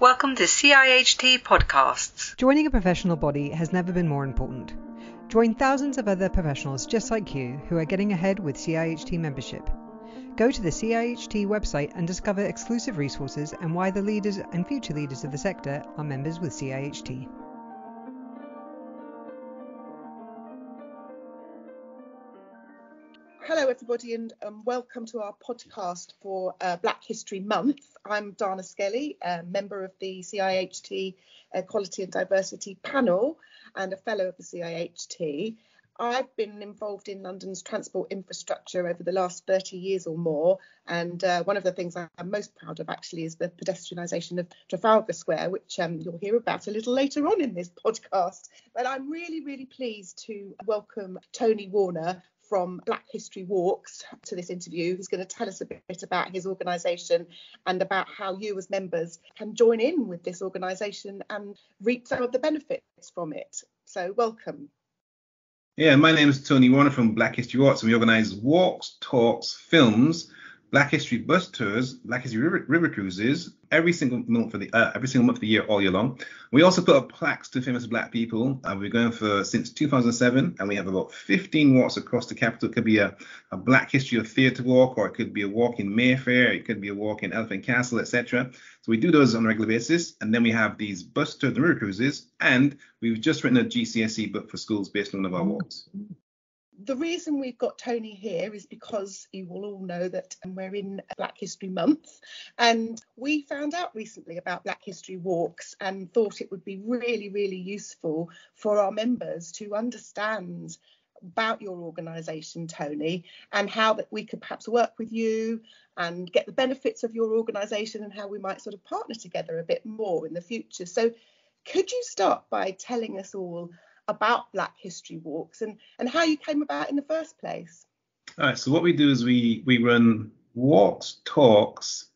Welcome to CIHT Podcasts. Joining a professional body has never been more important. Join thousands of other professionals just like you who are getting ahead with CIHT membership. Go to the CIHT website and discover exclusive resources and why the leaders and future leaders of the sector are members with CIHT. Hello everybody and welcome to our podcast for Black History Month. I'm Dana Skelly, a member of the CIHT Equality and Diversity panel and a fellow of the CIHT. I've been involved in London's transport infrastructure over the last 30 years or more, and one of the things I'm most proud of actually is the pedestrianisation of Trafalgar Square, which you'll hear about a little later on in this podcast. But I'm really pleased to welcome Tony Warner from Black History Walks to this interview. He's going to tell us a bit about his organisation and about how you as members can join in with this organisation and reap some of the benefits from it. So welcome. Yeah, my name is Tony Warner from Black History Walks, and we organise walks, talks, films, Black History bus tours, Black History river cruises every single month of the year, all year long. We also put up plaques to famous Black people. We're going for since 2007, and we have about 15 walks across the capital. It could be a Black History of Theatre walk, or it could be a walk in Mayfair, it could be a walk in Elephant Castle, etc. So we do those on a regular basis, and then we have these bus tours and river cruises, and we've just written a GCSE book for schools based on one of our walks. The reason we've got Tony here is because you will all know that we're in Black History Month, and we found out recently about Black History Walks and thought it would be really useful for our members to understand about your organisation, Tony, and how that we could perhaps work with you and get the benefits of your organisation and how we might sort of partner together a bit more in the future. So could you start by telling us all about Black History Walks and how you came about in the first place? All right, so what we do is we run walks, talks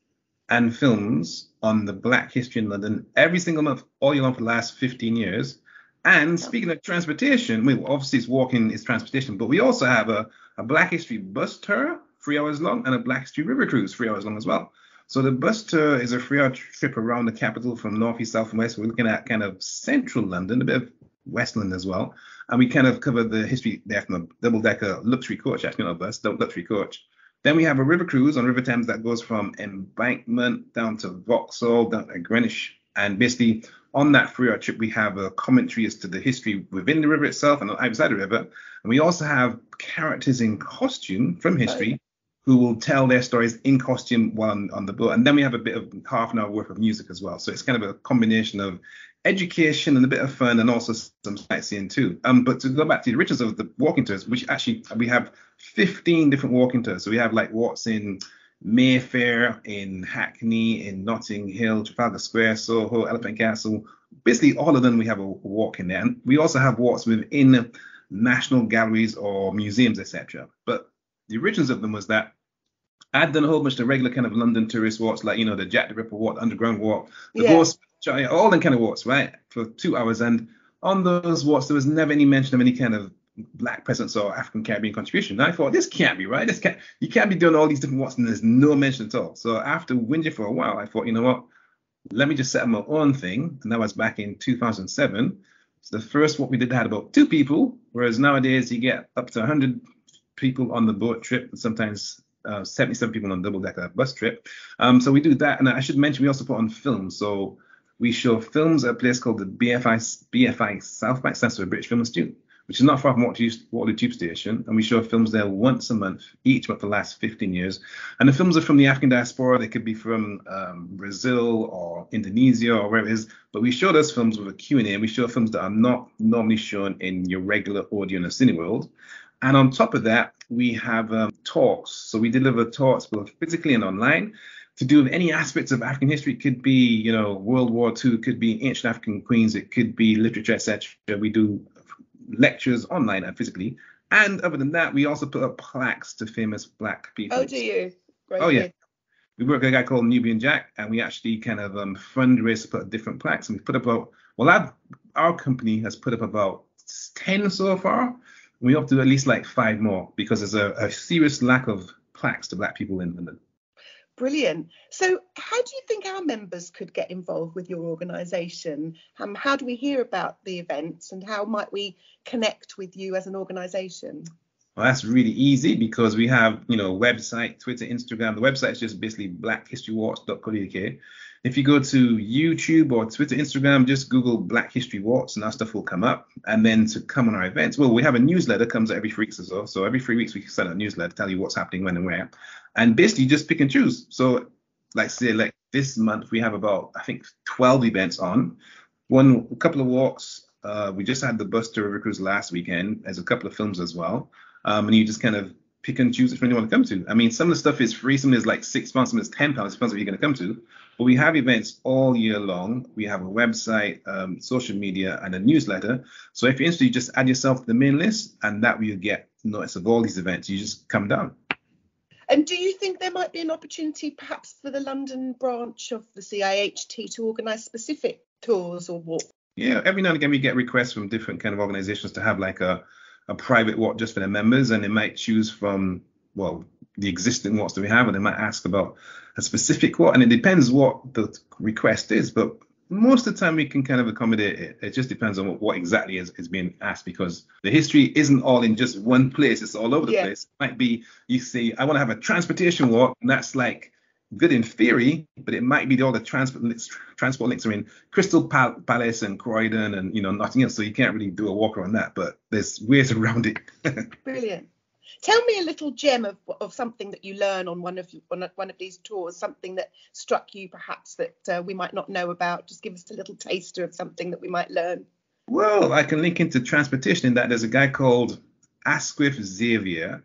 and films on the Black history in London every single month, all year long for the last 15 years. And speaking of transportation, obviously it's walking is transportation, but we also have a Black History bus tour, 3 hours long, and a Black History river cruise, 3 hours long as well. So the bus tour is a 3-hour trip around the capital from north, east, south and west. We're looking at kind of central London, a bit of West London as well. And we kind of cover the history there from a double-decker luxury coach, actually not a bus, luxury coach. Then we have a river cruise on River Thames that goes from Embankment down to Vauxhall, down to Greenwich. And basically on that 3-hour trip, we have a commentary as to the history within the river itself and on either side of the river. And we also have characters in costume from history who will tell their stories in costume while on the boat. And then we have a bit of half an hour worth of music as well. So it's kind of a combination of education and a bit of fun and also some sightseeing too. But to go back to the riches of the walking tours, which actually we have 15 different walking tours. So we have like walks in Mayfair, in Hackney, in Notting Hill, Trafalgar Square, Soho, Elephant Castle. Basically all of them we have a walk in there. And we also have walks within national galleries or museums, etc. But the origins of them was that I'd done a whole bunch of regular kind of London tourist walks, like, the Jack the Ripper walk, the Underground walk, the Ghost, all them kind of walks, right, for 2 hours. And on those walks, there was never any mention of any kind of Black presence or African Caribbean contribution. And I thought, this can't be right. You can't be doing all these different walks and there's no mention at all. So after whinging for a while, I thought, you know what, let me just set up my own thing. And that was back in 2007. So the first walk we did had about 2 people, whereas nowadays you get up to 100 people on the boat trip, and sometimes 77 people on a double-decker bus trip. So we do that. And I should mention, we also put on films. So we show films at a place called the BFI South Bank, stands for British Film Institute, which is not far from Waterloo Tube Station. And we show films there once a month, each month for the last 15 years. And the films are from the African diaspora. They could be from Brazil or Indonesia or wherever it is. But we show those films with a Q&A. And we show films that are not normally shown in your regular audio in the cineworld. And on top of that, we have talks. So we deliver talks both physically and online to do with any aspects of African history. It could be, World War II, it could be ancient African queens, it could be literature, etc. We do lectures online and physically. And other than that, we also put up plaques to famous Black people. Oh, do you? Great. Oh, yeah. We work with a guy called Nubian Jack, and we actually kind of fundraise to put up different plaques. And we put up our company has put up about 10 so far. We hope to do at least like 5 more because there's a serious lack of plaques to Black people in London. Brilliant. So how do you think our members could get involved with your organisation? How do we hear about the events and how might we connect with you as an organisation? Well, that's really easy because we have, website, Twitter, Instagram. The website is just basically blackhistorywalks.co.uk. If you go to YouTube or Twitter, Instagram, just Google Black History Walks and our stuff will come up. And then to come on our events, well, we have a newsletter comes out every 3 weeks or so. So every 3 weeks we send out a newsletter, tell you what's happening, when and where. And basically you just pick and choose. So like this month we have about, I think, 12 events on. A couple of walks. We just had the bus to River Cruise last weekend. There's a couple of films as well. And you just kind of pick and choose which one you want to come to. I mean, some of the stuff is free, some is like £6, some is £10, depends what you're going to come to. But we have events all year long. We have a website, social media, and a newsletter. So if you're interested, you just add yourself to the main list, and that way you get notice of all these events. You just come down. And do you think there might be an opportunity perhaps for the London branch of the CIHT to organise specific tours or walks? Yeah, every now and again we get requests from different kind of organisations to have like a private walk just for their members, and they might choose from, the existing walks that we have, and they might ask about a specific walk, and it depends what the request is, but most of the time we can kind of accommodate it. It just depends on what exactly is being asked, because the history isn't all in just one place, it's all over the place. It might be, you say, I want to have a transportation walk, and that's like good in theory, but it might be all the transport links are in Crystal Palace and Croydon and nothing else, so you can't really do a walk around that, but there's ways around it. Brilliant. Tell me a little gem of something that you learn on one of these tours, something that struck you perhaps that we might not know about. Just give us a little taster of something that we might learn. Well, I can link into transportation in that there's a guy called Asquith Xavier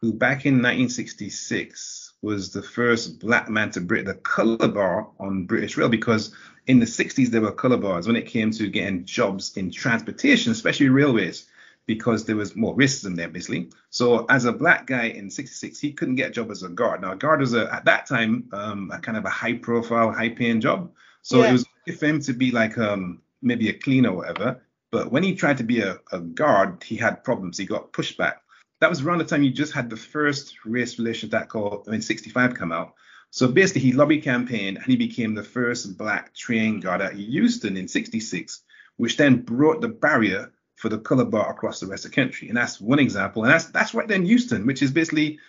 who back in 1966 was the first black man to break the colour bar on British Rail, because in the 60s there were colour bars when it came to getting jobs in transportation, especially railways, because there was more racism there, basically. So as a black guy in 66, he couldn't get a job as a guard. Now, a guard was at that time a kind of a high-profile, high-paying job. So it was okay for him to be like maybe a cleaner or whatever. But when he tried to be a guard, he had problems. He got pushed back. That was around the time you just had the first Race Relations Act called 65 come out. So basically, he lobby campaigned and he became the first black trained guard at Euston in 66, which then brought the barrier for the colour bar across the rest of the country. And that's one example. And that's right there in Euston, which is basically,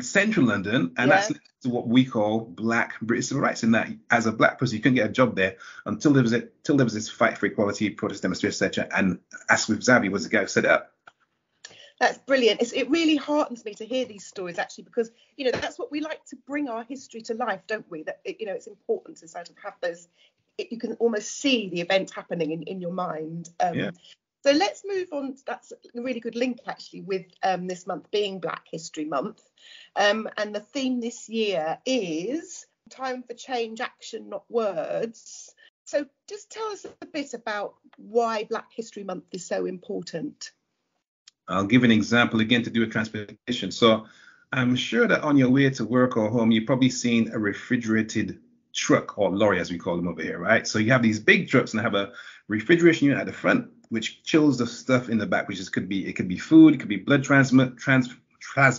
central London. And that's what we call black British civil rights, in that as a black person, you couldn't get a job there until there was this fight for equality, protest demonstration, etc. And Asquith Xavier was the guy who set it up. That's brilliant. It really heartens me to hear these stories, actually, because, that's what we like to bring our history to life, don't we? That, it's important to sort of have those, you can almost see the event happening in your mind. So let's move on. That's a really good link, actually, with this month being Black History Month. And the theme this year is Time for Change, Action, Not Words. So just tell us a bit about why Black History Month is so important. I'll give an example again to do with transportation. So I'm sure that on your way to work or home, you've probably seen a refrigerated truck, or lorry as we call them over here, right? So you have these big trucks and they have a refrigeration unit at the front, which chills the stuff in the back, which could be food, it could be blood plasma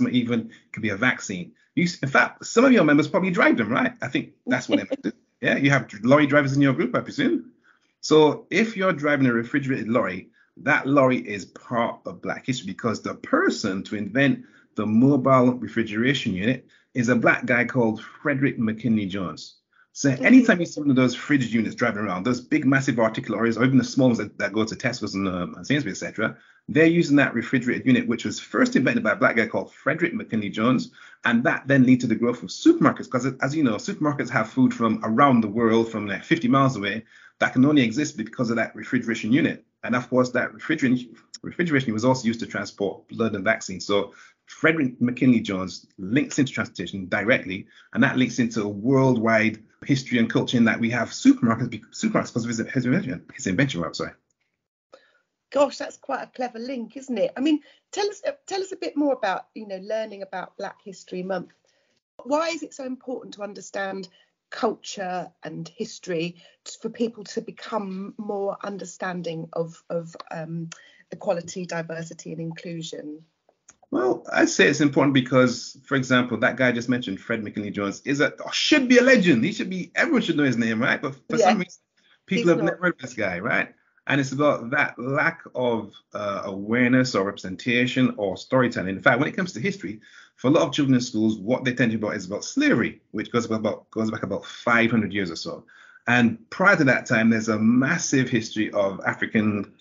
even, it could be a vaccine. In fact, some of your members probably drive them, right? I think that's what they do. Yeah, you have lorry drivers in your group, I presume. So if you're driving a refrigerated lorry, that lorry is part of Black history, because the person to invent the mobile refrigeration unit is a black guy called Frederick McKinley Jones. So anytime you see one of those fridge units driving around, those big, massive articulate lorries, or even the small ones that go to Tesco's and Sainsbury's, etc., they're using that refrigerated unit, which was first invented by a black guy called Frederick McKinley Jones. And that then led to the growth of supermarkets, because, as you know, supermarkets have food from around the world, from like 50 miles away, that can only exist because of that refrigeration unit. And of course, that refrigeration was also used to transport blood and vaccines. So Frederick McKinley Jones links into transportation directly, and that links into a worldwide history and culture in that we have supermarkets because of his invention. Gosh, that's quite a clever link, isn't it? I mean, tell us a bit more about, learning about Black History Month. Why is it so important to understand culture and history for people to become more understanding of equality, diversity and inclusion? Well, I'd say it's important because, for example, that guy I just mentioned, Fred McKinley Jones, should be a legend. Everyone should know his name, right? But for Yeah, some reason, people he's have not. never heard of this guy, right? And it's about that lack of awareness or representation or storytelling. In fact, when it comes to history, for a lot of children in schools, what they tend to be about is about slavery, which goes back about 500 years or so. And prior to that time, there's a massive history of African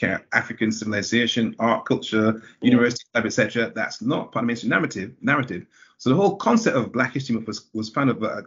civilization, art, culture, university life, etc. That's not part of mainstream narrative. So the whole concept of Black History Month was founded by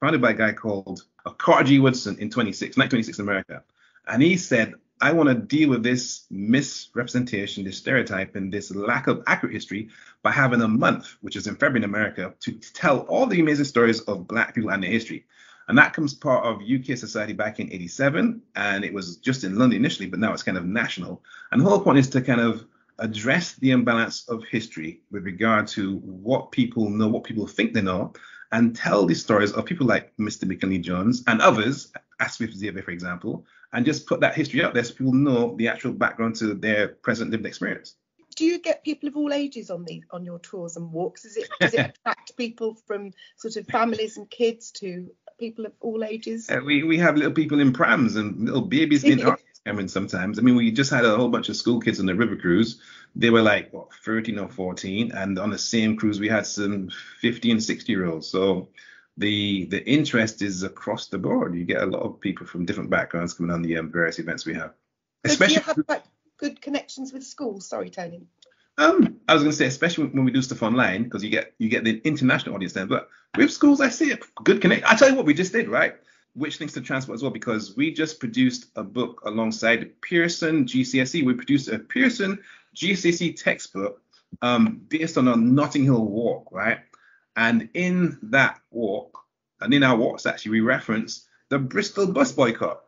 a guy called Carter G. Woodson in 1926 in America. And he said, I want to deal with this misrepresentation, this stereotype, and this lack of accurate history by having a month, which is in February in America, to tell all the amazing stories of Black people and their history. And that comes part of UK Society back in 87. And it was just in London initially, but now it's kind of national. And the whole point is to kind of address the imbalance of history with regard to what people know, what people think they know, and tell the stories of people like Mr. McKinley Jones and others, Asif Zia, for example, and just put that history out there so people know the actual background to their present lived experience. Do you get people of all ages on your tours and walks? Does it attract people from sort of families and kids to people of all ages? We have little people in prams and little babies in our cabin sometimes. I mean, we just had a whole bunch of school kids on the river cruise. They were like 13 or 14, and on the same cruise we had some 50 and 60-year-olds. So the interest is across the board. You get a lot of people from different backgrounds coming on the various events we have. So do you have like good connections with schools? Sorry, Tony. I was going to say, especially when we do stuff online, because you get the international audience then. But with schools, I see a good connect. I tell you what we just did, right? Which links to transport as well, because we just produced a book alongside Pearson GCSE. We produced a Pearson GCSE textbook based on a Notting Hill walk, right? And in that walk, and in our walks actually, we reference the Bristol bus boycott,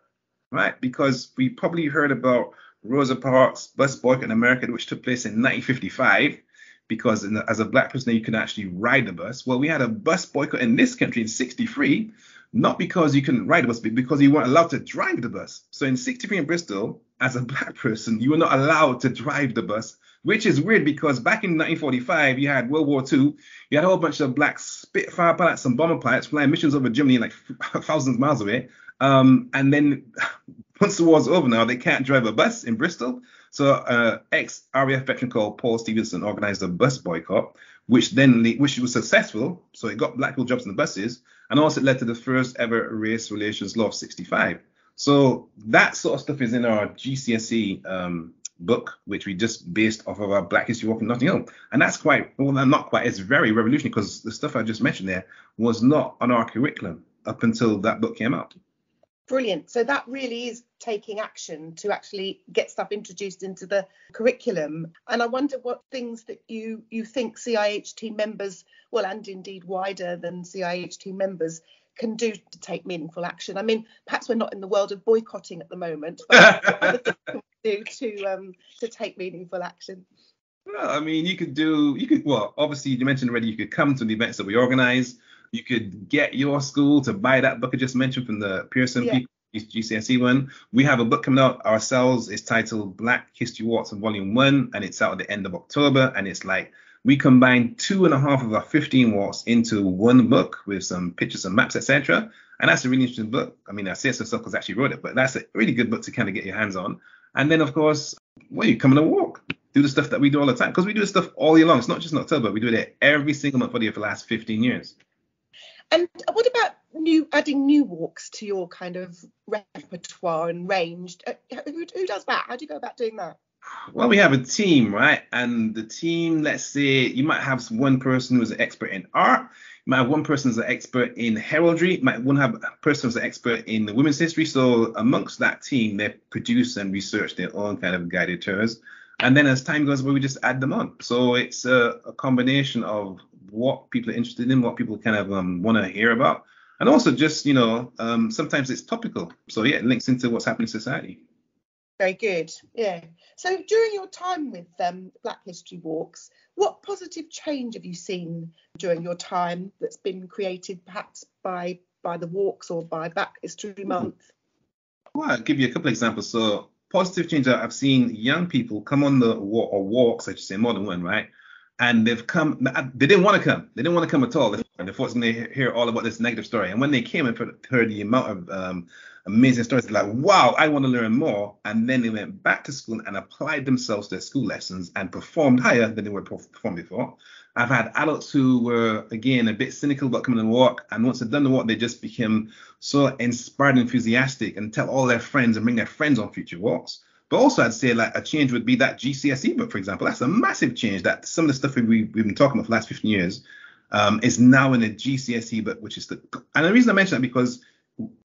right? Because we probably heard about Rosa Parks' bus boycott in America, which took place in 1955, because as a Black person, you could actually ride the bus. Well, we had a bus boycott in this country in 63, not because you couldn't ride the bus, but because you weren't allowed to drive the bus. So in 63 in Bristol, as a Black person, you were not allowed to drive the bus, which is weird because back in 1945, you had World War II, you had a whole bunch of Black Spitfire pilots and bomber pilots flying missions over Germany like thousands of miles away. And then once the war's over now, they can't drive a bus in Bristol. So ex-RAF veteran called Paul Stevenson organized a bus boycott, which was successful. So it got Black people jobs in the buses, and also it led to the first ever race relations law of 65. So that sort of stuff is in our GCSE book, which we just based off of our Black History Walk in Notting Hill. And that's it's very revolutionary because the stuff I just mentioned there was not on our curriculum up until that book came out. Brilliant. So that really is taking action to actually get stuff introduced into the curriculum. And I wonder what things that you think CIHT members, well, and indeed wider than CIHT members, can do to take meaningful action. I mean, perhaps we're not in the world of boycotting at the moment, but what other things can we do to take meaningful action? Well, I mean, obviously you mentioned already, you could come to the events that we organize. You could get your school to buy that book I just mentioned from the Pearson people, GCSE one. We have a book coming out ourselves. It's titled Black History Walks in Volume 1, and it's out at the end of October. And it's like we combine 2.5 of our 15 walks into one book with some pictures and maps, etc. And that's a really interesting book. I mean, I say some stuff because I actually wrote it, but that's a really good book to kind of get your hands on. And then, of course, you come on a walk. Do the stuff that we do all the time, because we do this stuff all year long. It's not just in October. We do it every single month for the last 15 years. And what about adding new walks to your kind of repertoire and range? Who does that? How do you go about doing that? Well, we have a team, right? And the team, let's say you might have one person who's an expert in art. You might have one person who's an expert in heraldry. You might have a person who's an expert in women's history. So amongst that team, they produce and research their own kind of guided tours. And then as time goes by, we just add them on. So it's a combination of what people are interested in, what people kind of want to hear about. And also just, sometimes it's topical. So, yeah, it links into what's happening in society. Very good. Yeah. So during your time with Black History Walks, what positive change have you seen during your time that's been created perhaps by the walks or by Black History Month? Well, I'll give you a couple of examples. So positive change, I've seen young people come on the walks, I should say more than one, right? And they've come. They didn't want to come. They didn't want to come at all. They thought they hear all about this negative story. And when they came and heard the amount of amazing stories, they're like, wow, I want to learn more. And then they went back to school and applied themselves to their school lessons and performed higher than they were performed before. I've had adults who were, again, a bit cynical about coming and walk. And once they've done the walk, they just became so inspired and enthusiastic and tell all their friends and bring their friends on future walks. But also, I'd say like a change would be that GCSE book, for example. That's a massive change. That some of the stuff we've been talking about for the last 15 years is now in a GCSE book, which is and the reason I mention that because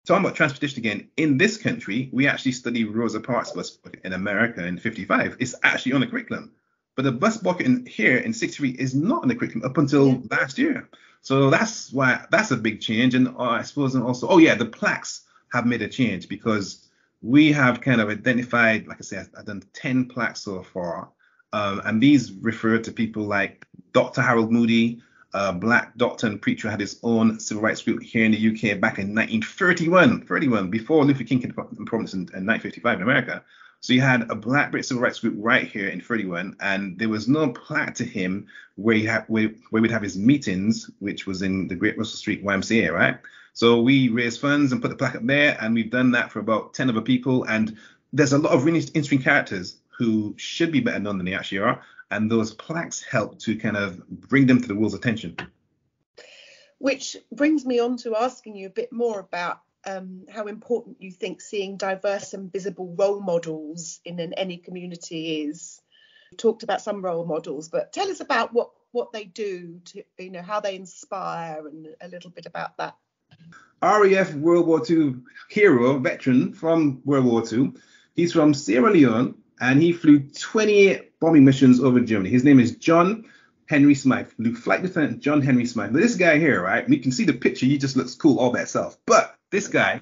talking about transportation again, in this country, we actually study Rosa Parks bus in America in 55. It's actually on the curriculum. But the bus bucket here in 63 is not on the curriculum up until last year. So that's why that's a big change. And I suppose and also, the plaques have made a change because we have kind of identified, like I said, I've done 10 plaques so far. And these refer to people like Dr. Harold Moody, a black doctor and preacher, had his own civil rights group here in the UK back in 1931, before Luther King came to prominence in 1955 in America. So you had a black British civil rights group right here in 31, and there was no plaque to him where we'd have his meetings, which was in the Great Russell Street YMCA, right? So we raised funds and put the plaque up there, and we've done that for about 10 other people. And there's a lot of really interesting characters who should be better known than they actually are. And those plaques help to kind of bring them to the world's attention. Which brings me on to asking you a bit more about how important you think seeing diverse and visible role models in any community is. You talked about some role models, but tell us about what they do to, how they inspire and a little bit about that. RAF World War II hero, veteran from World War II. He's from Sierra Leone and he flew 28 bombing missions over Germany. His name is John Henry Smythe, Flight Lieutenant John Henry Smythe. But this guy here, right, you can see the picture, he just looks cool all by itself. But this guy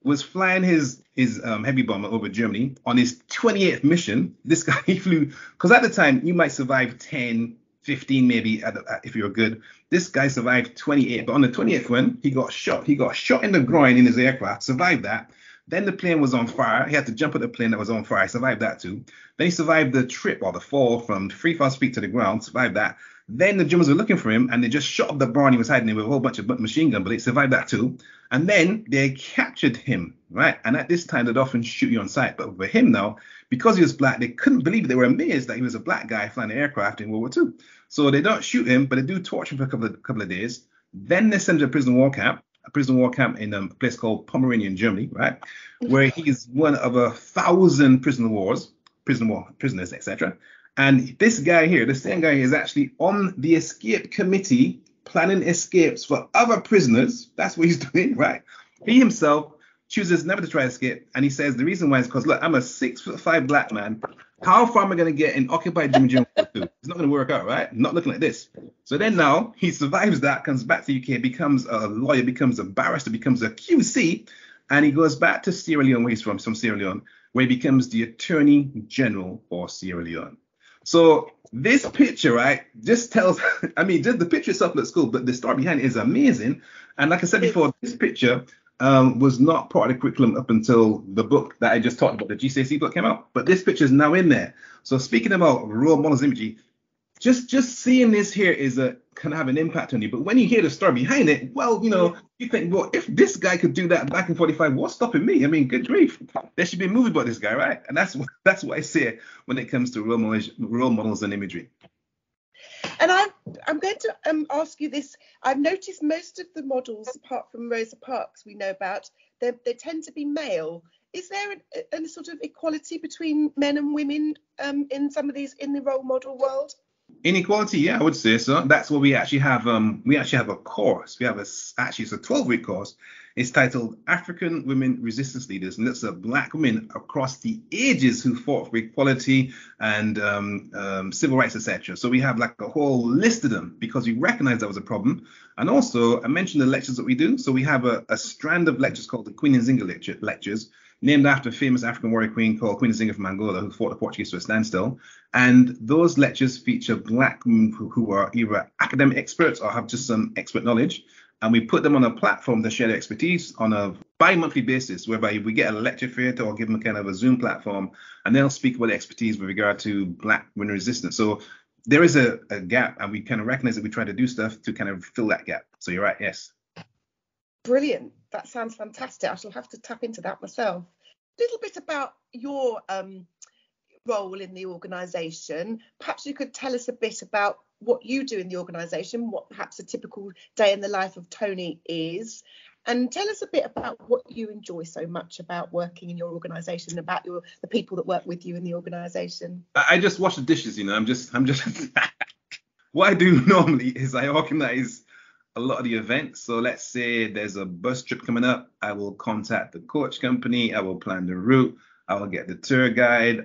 was flying his heavy bomber over Germany on his 28th mission. This guy, he flew, because at the time you might survive 10, 15 maybe if you're good. This guy survived 28, but on the 28th one, he got shot. He got shot in the groin in his aircraft, survived that. Then the plane was on fire. He had to jump at the plane that was on fire. He survived that too. Then he survived the trip or the fall from free fall speed to the ground, survived that. Then the Germans were looking for him and they just shot up the barn he was hiding in with a whole bunch of machine gun bullets. Survived that too. And then they captured him, right? And at this time, they'd often shoot you on sight. But for him now, because he was black, they couldn't believe it. They were amazed that he was a black guy flying an aircraft in World War II. So they don't shoot him, but they do torture him for a couple of days. Then they send him to a prison war camp in a place called Pomeranian, Germany, right? Where he's one of 1,000 prisoners, etc. And this guy here, the same guy, is actually on the escape committee planning escapes for other prisoners. That's what he's doing, right? He himself chooses never to try to escape. And he says the reason why is because, look, I'm a 6'5" black man. How far am I going to get in occupied Germany during World War II? It's not going to work out, right? Not looking like this. So then now he survives that, comes back to the UK, becomes a lawyer, becomes a barrister, becomes a QC, and he goes back to Sierra Leone, where he's from Sierra Leone, where he becomes the Attorney General for Sierra Leone. So this picture, right, just tells, just the picture itself looks cool, but the story behind it is amazing. And like I said before, this picture was not part of the curriculum up until the book that I just talked about, the GCSE book came out. But this picture is now in there. So speaking about role models imagery, just seeing this here can have an impact on you. But when you hear the story behind it, well, you think, well, if this guy could do that back in 45, what's stopping me? I mean, good grief. There should be a movie about this guy, right? And that's what I say when it comes to role models and imagery. And I'm going to ask you this. I've noticed most of the models, apart from Rosa Parks we know about, they tend to be male. Is there a sort of equality between men and women in some of these in the role model world? Inequality, yeah, I would say so. That's what we actually have. We actually have a course. We have it's a 12-week course. It's titled African Women Resistance Leaders, and it's black women across the ages who fought for equality and civil rights, etc. So we have like a whole list of them because we recognize that was a problem. And also, I mentioned the lectures that we do. So we have a strand of lectures called the Queen Nzinga lectures, named after a famous African warrior queen called Queen Nzinga from Angola, who fought the Portuguese to a standstill. And those lectures feature black women who are either academic experts or have just some expert knowledge. And we put them on a platform to share their expertise on a bi-monthly basis, whereby we get a lecture theatre or give them a kind of a Zoom platform, and they'll speak about their expertise with regard to black women resistance. So there is a gap, and we kind of recognize that we try to do stuff to kind of fill that gap. So you're right, yes. Brilliant. That sounds fantastic. I shall have to tap into that myself. A little bit about your role in the organisation. Perhaps you could tell us a bit about what you do in the organisation, what perhaps a typical day in the life of Tony is, and tell us a bit about what you enjoy so much about working in your organisation and about the people that work with you in the organisation. I just wash the dishes, I'm just what I do normally is I organize a lot of the events. So let's say there's a bus trip coming up, I will contact the coach company, I will plan the route, I will get the tour guide,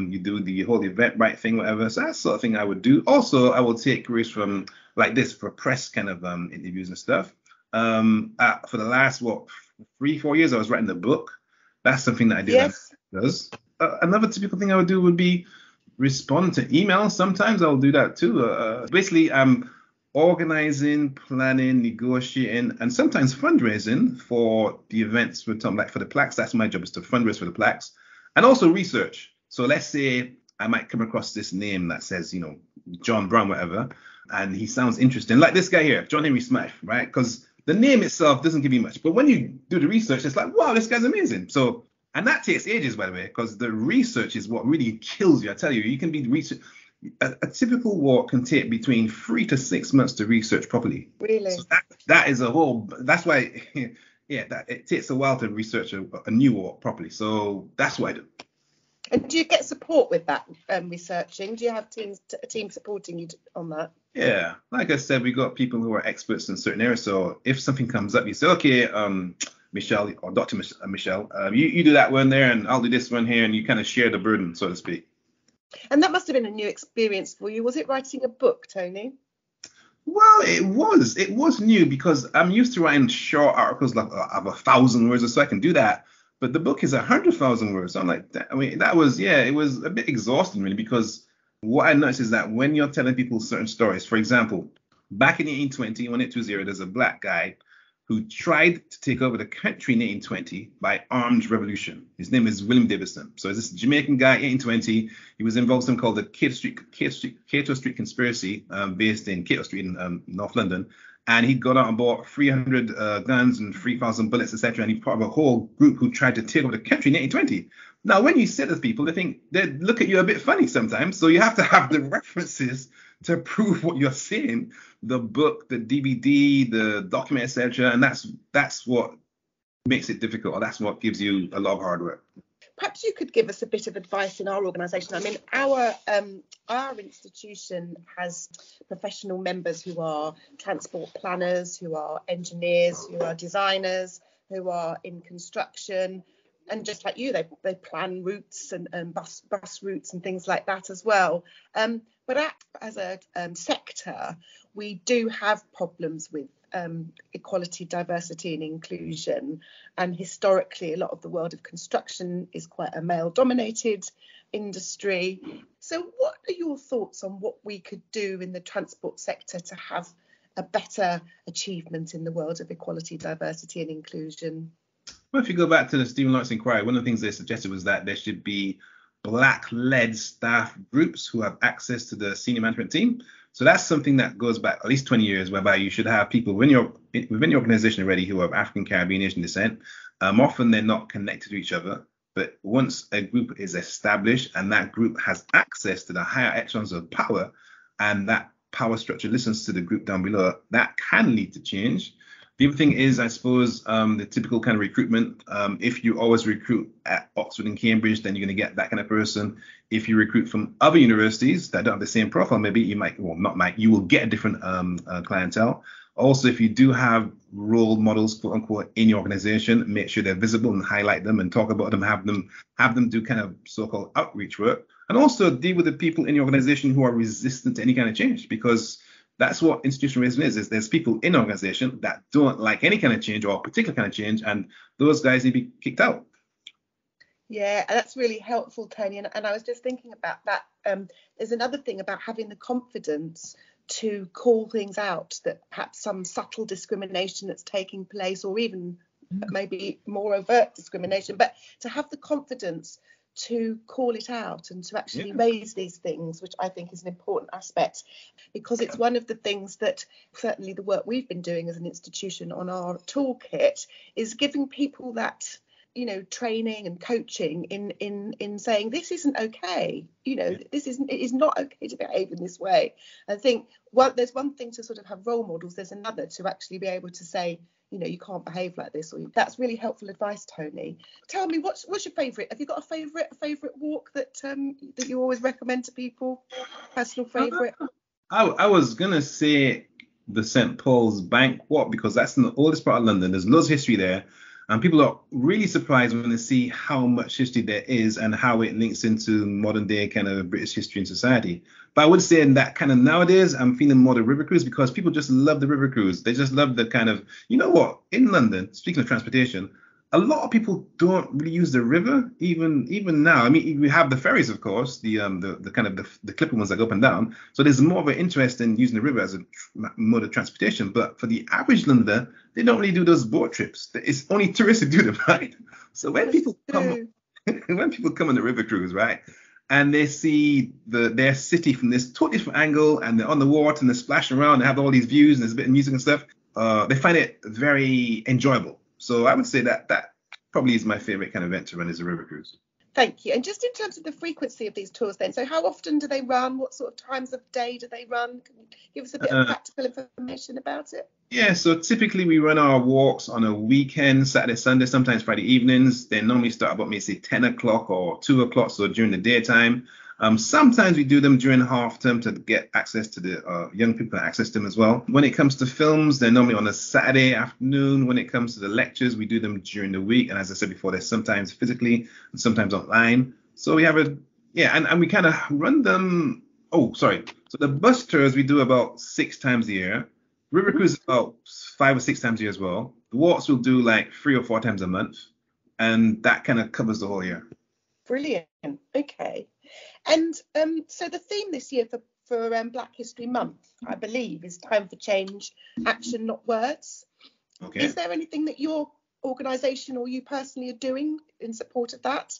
you do the whole Eventbrite thing, whatever. So that's the sort of thing I would do. Also, I will take risks from like this for press kind of interviews and stuff. For the last 3-4 years, I was writing the book. That's something that I did. Yes. Another typical thing I would do would be respond to emails. Sometimes I'll do that too. Basically, I'm organizing, planning, negotiating, and sometimes fundraising for the events with like for the plaques. That's my job, is to fundraise for the plaques, and also research. So let's say I might come across this name that says, John Brown, whatever, and he sounds interesting, like this guy here, John Henry Smythe, right? Because the name itself doesn't give you much, but when you do the research, it's like, wow, this guy's amazing. So, and that takes ages, by the way, because the research is what really kills you. I tell you, you can be research. A typical walk can take between 3 to 6 months to research properly. Really? So that is a whole. That's why, that it takes a while to research a new walk properly. So that's what I do. And do you get support with that researching? Do you have a team supporting you on that? Yeah, like I said, we got people who are experts in certain areas. So if something comes up, you say, okay, Michelle or Dr. Michelle, you do that one there, and I'll do this one here, and you kind of share the burden, so to speak. And that must have been a new experience for you. Was it writing a book, Tony? Well, it was new because I'm used to writing short articles like of 1,000 words or so. I can do that. But the book is 100,000 words. So I'm like, it was a bit exhausting really, because what I noticed is that when you're telling people certain stories, for example, back in 1820, 1820, there's a black guy who tried to take over the country in 1820 by armed revolution. His name is William Davison. So this Jamaican guy, 1820, he was involved in something called the Cato Street Conspiracy, based in Cato Street in North London. And he got out and bought 300 guns and 3,000 bullets, etc. And he's part of a whole group who tried to take over the country in 1820. Now, when you say to people, they look at you a bit funny sometimes. So you have to have the references to prove what you're saying, the book, the DVD, the document, etc. And that's what makes it difficult, or that's what gives you a lot of hard work. Perhaps you could give us a bit of advice in our organisation. I mean, our institution has professional members who are transport planners, who are engineers, who are designers, who are in construction. And just like you, they plan routes and bus routes and things like that as well. But as a sector, we do have problems with equality, diversity and inclusion. And historically, a lot of the world of construction is quite a male-dominated industry. So what are your thoughts on what we could do in the transport sector to have a better achievement in the world of equality, diversity and inclusion? Well, if you go back to the Stephen Lawrence Inquiry, one of the things they suggested was that there should be Black-led staff groups who have access to the senior management team. So that's something that goes back at least 20 years, whereby you should have people within your organization already who are of African, Caribbean, Asian descent. Often they're not connected to each other, but once a group is established and that group has access to the higher echelons of power, and that power structure listens to the group down below, that can lead to change. The other thing is, I suppose, the typical kind of recruitment. If you always recruit at Oxford and Cambridge, then you're going to get that kind of person. If you recruit from other universities that don't have the same profile, maybe you will get a different clientele. Also, if you do have role models, quote unquote, in your organization, make sure they're visible and highlight them and talk about them, have them do kind of so-called outreach work. And also deal with the people in your organization who are resistant to any kind of change, because that's what institutional racism is there's people in an organization that don't like any kind of change or a particular kind of change, and those guys need to be kicked out. Yeah, that's really helpful, Tony. And I was just thinking about that. There's another thing about having the confidence to call things out, that perhaps some subtle discrimination that's taking place, or even maybe more overt discrimination, but to have the confidence to call it out and to actually Yeah. raise these things, which I think is an important aspect, because it's one of the things that certainly the work we've been doing as an institution on our toolkit is giving people that, you know, training and coaching in saying this isn't okay, you know, it is not okay to behave in this way. I think, well, there's one thing to sort of have role models, there's another to actually be able to say, you know, you can't behave like this. Or that's really helpful advice, Tony. Tell me, what's your favourite? Have you got a favourite walk that you always recommend to people? Personal favourite? I was gonna say the St. Paul's Bank Walk because that's in the oldest part of London. There's loads of history there, and people are really surprised when they see how much history there is and how it links into modern day kind of British history and society. But I would say in that kind of nowadays, I'm feeling more the river cruise because people just love the river cruise. They just love the kind of, you know what, in London, speaking of transportation, a lot of people don't really use the river even now. I mean, we have the ferries, of course, the kind of the clipper ones that go up and down. So there's more of an interest in using the river as a mode of transportation. But for the average Londoner, they don't really do those boat trips. It's only tourists who do them, right? So when people come on the river cruise, right, and they see their city from this totally different angle, and they're on the water and they're splashing around, they have all these views and there's a bit of music and stuff, they find it very enjoyable. So I would say that probably is my favorite kind of event to run is a river cruise. Thank you. And just in terms of the frequency of these tours then, so how often do they run? What sort of times of day do they run? Can you give us a bit of practical information about it? Yeah, so typically we run our walks on a weekend, Saturday, Sunday, sometimes Friday evenings. They normally start about maybe say 10 o'clock or 2 o'clock, so during the daytime. Sometimes we do them during half term to get access to the young people, access to them as well. When it comes to films, they're normally on a Saturday afternoon. When it comes to the lectures, we do them during the week. And as I said before, they're sometimes physically and sometimes online. So we have and we kind of run them. Oh, sorry. So the bus tours we do about 6 times a year. River cruise about 5 or 6 times a year as well. The walks we'll do like 3 or 4 times a month. And that kind of covers the whole year. Brilliant. Okay. And so the theme this year for Black History Month, I believe, is time for change, action, not words. Okay. Is there anything that your organisation or you personally are doing in support of that?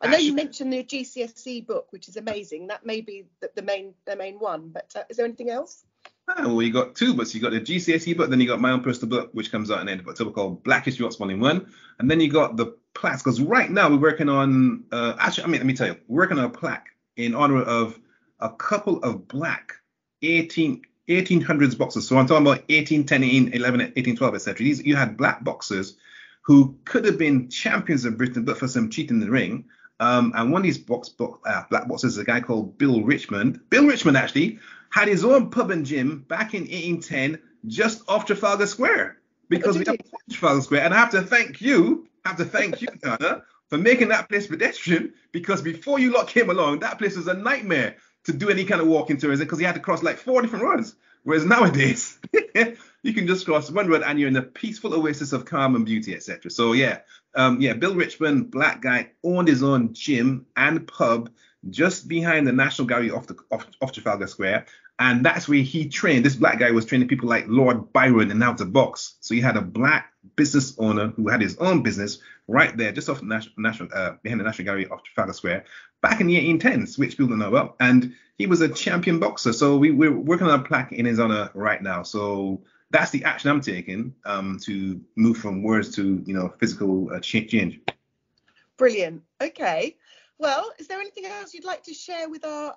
I know you mentioned the GCSE book, which is amazing. That may be the main one, but is there anything else? Well, you got 2 books. You got the GCSE book, then you got my own personal book, which comes out in the end of October called Black History Walks Volume 1. And then you got the plaques, because right now we're working on, let me tell you, we're working on a plaque in honor of a couple of black 1800s boxers. So I'm talking about 1810, 1811, 1812, etc. You had black boxers who could have been champions of Britain, but for some cheating in the ring. And one of these black boxers is a guy called Bill Richmond. Bill Richmond actually had his own pub and gym back in 1810 just off Trafalgar Square, because we have Trafalgar Square. And I have to thank you, Dana, for making that place pedestrian, because before you lot came along, that place was a nightmare to do any kind of walking tourism because you had to cross like 4 different roads. Whereas nowadays, you can just cross one road and you're in a peaceful oasis of calm and beauty, etc. So Bill Richmond, black guy, owned his own gym and pub just behind the National Gallery off Trafalgar Square. And that's where he trained. This black guy was training people like Lord Byron and how to box. So he had a black business owner who had his own business right there, just off behind the National Gallery off Trafalgar Square, back in the 1810s, which people don't know about. And he was a champion boxer. So we're working on a plaque in his honor right now. So that's the action I'm taking to move from words to physical change. Brilliant. Okay. Well, is there anything else you'd like to share with our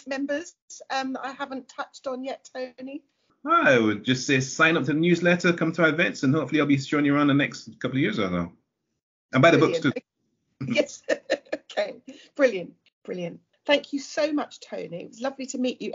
members that I haven't touched on yet, Tony? I would just say sign up to the newsletter, come to our events, and hopefully I'll be showing you around the next couple of years or so. And buy the books too. Yes. Okay. Brilliant. Thank you so much, Tony. It was lovely to meet you.